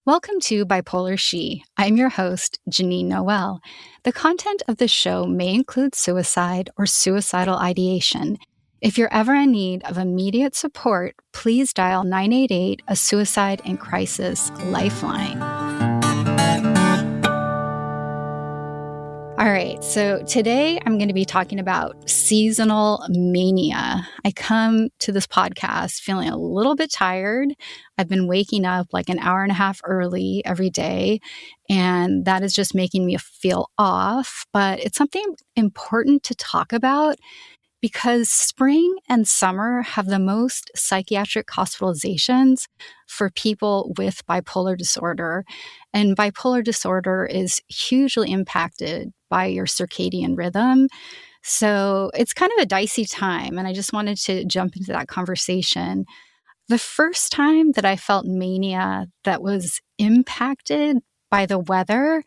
Welcome to Bipolar She. I'm your host, Janine Noel. The content of this show may include suicide or suicidal ideation. If you're ever in need of immediate support, please dial 988, a suicide and crisis lifeline. All right, so today I'm going to be talking about seasonal mania. I come to this podcast feeling a little bit tired. I've been waking up like an hour and a half early every day, and that is just making me feel off. But it's something important to talk about because spring and summer have the most psychiatric hospitalizations for people with bipolar disorder. And bipolar disorder is hugely impacted by your circadian rhythm. So it's kind of a dicey time. And I just wanted to jump into that conversation. The first time that I felt mania that was impacted by the weather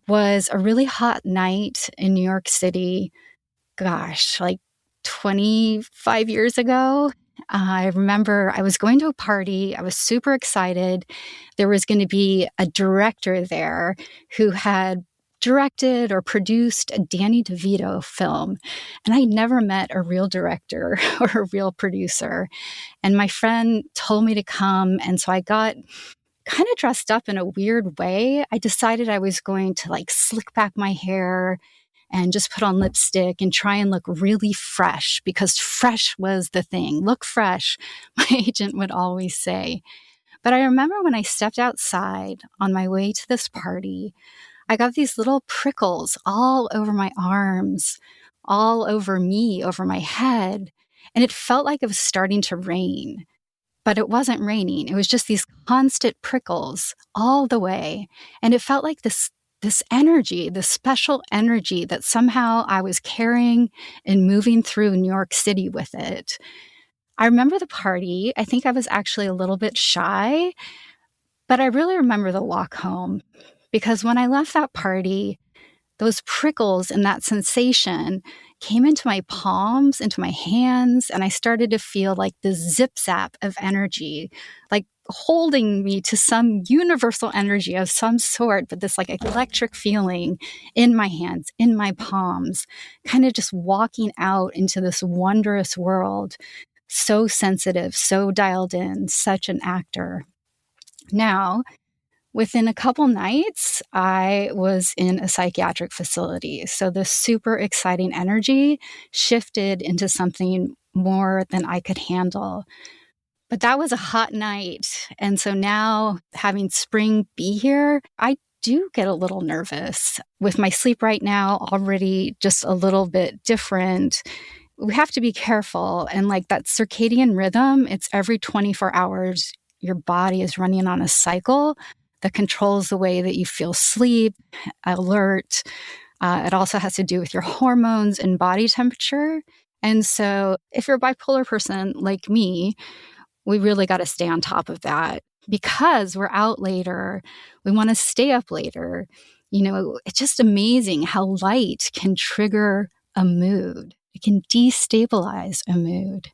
was a really hot night in New York City. Gosh, like 25 years ago. I remember I was going to a party. I was super excited. There was going to be a director there who had directed or produced a Danny DeVito film. And I never met a real director or a real producer. And my friend told me to come. And so I got kind of dressed up in a weird way. I decided I was going to like slick back my hair and just put on lipstick and try and look really fresh because fresh was the thing. Look fresh, my agent would always say. But I remember when I stepped outside on my way to this party, I got these little prickles all over my arms, all over me, over my head. And it felt like it was starting to rain. But it wasn't raining. It was just these constant prickles all the way. And it felt like this energy, this special energy that somehow I was carrying and moving through New York City with it. I remember the party. I think I was actually a little bit shy, but I really remember the walk home because when I left that party, those prickles and that sensation came into my palms, into my hands, and I started to feel like this zip-zap of energy, like holding me to some universal energy of some sort, but this like electric feeling in my hands, in my palms, kind of just walking out into this wondrous world. So sensitive, so dialed in, such an actor. Now, within a couple nights, I was in a psychiatric facility. So the super exciting energy shifted into something more than I could handle. But that was a hot night. And so now having spring be here, I do get a little nervous. With my sleep right now already just a little bit different, we have to be careful. And like that circadian rhythm, it's every 24 hours, your body is running on a cycle that controls the way that you feel sleep, alert. It also has to do with your hormones and body temperature. And so if you're a bipolar person like me, we really got to stay on top of that because we're out later. We want to stay up later. You know, it's just amazing how light can trigger a mood. It can destabilize a mood.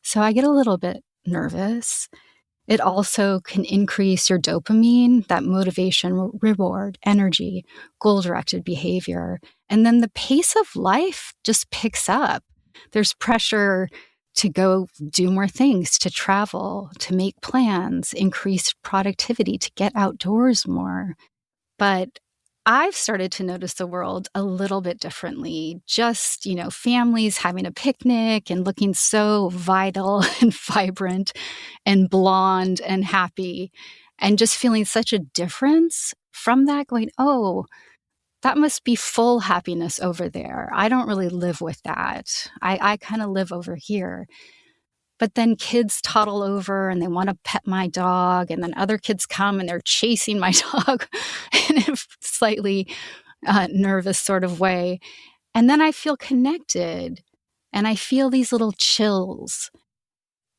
So I get a little bit nervous. It also can increase your dopamine, that motivation, reward, energy, goal-directed behavior. And then the pace of life just picks up. There's pressure to go do more things, to travel, to make plans, increase productivity, to get outdoors more. But I've started to notice the world a little bit differently. Just, families having a picnic and looking so vital and vibrant and blonde and happy, and just feeling such a difference from that, going, oh, that must be full happiness over there. I don't really live with that. I kind of live over here. But then kids toddle over and they want to pet my dog. And then other kids come and they're chasing my dog in a slightly nervous sort of way. And then I feel connected and I feel these little chills.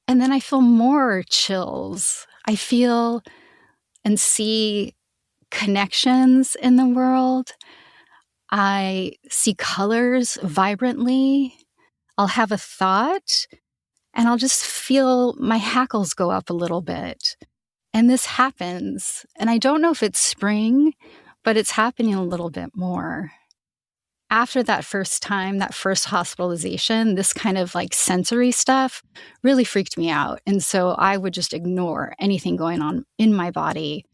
And then I feel more chills. I feel and see connections in the world. I see colors vibrantly. I'll have a thought and I'll just feel my hackles go up a little bit. And this happens, and I don't know if it's spring, but it's happening a little bit more. After that first time, that first hospitalization, this kind of like sensory stuff really freaked me out. And so I would just ignore anything going on in my body.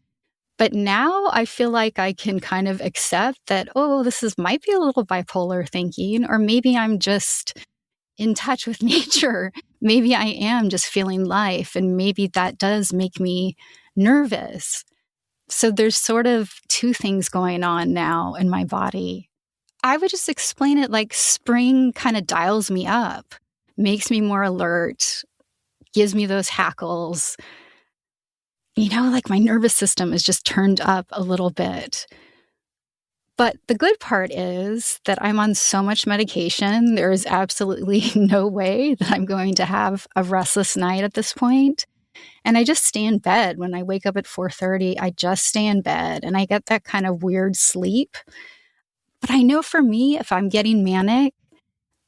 But now I feel like I can kind of accept that, oh, might be a little bipolar thinking, or maybe I'm just in touch with nature. Maybe I am just feeling life, and maybe that does make me nervous. So there's sort of two things going on now in my body. I would just explain it like spring kind of dials me up, makes me more alert, gives me those hackles. Like my nervous system is just turned up a little bit. But the good part is that I'm on so much medication, there is absolutely no way that I'm going to have a restless night at this point. And I just stay in bed. When I wake up at 4:30, I just stay in bed and I get that kind of weird sleep. But I know for me, if I'm getting manic,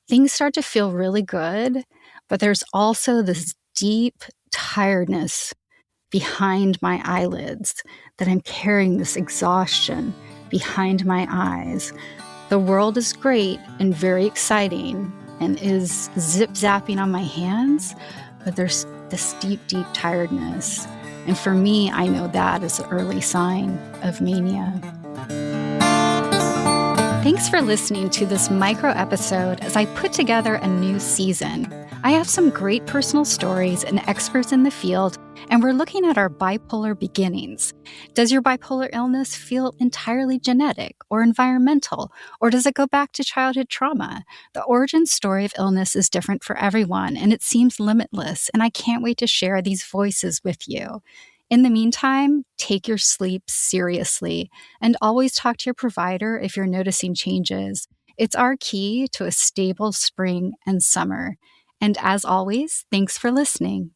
things start to feel really good. But there's also this deep tiredness behind my eyelids, that I'm carrying this exhaustion behind my eyes. The world is great and very exciting and is zip-zapping on my hands, but there's this deep, deep tiredness. And for me, I know that is an early sign of mania. Thanks for listening to this micro episode as I put together a new season. I have some great personal stories and experts in the field, and we're looking at our bipolar beginnings. Does your bipolar illness feel entirely genetic or environmental, or does it go back to childhood trauma? The origin story of illness is different for everyone, and it seems limitless, and I can't wait to share these voices with you. In the meantime, take your sleep seriously and always talk to your provider if you're noticing changes. It's our key to a stable spring and summer. And as always, thanks for listening.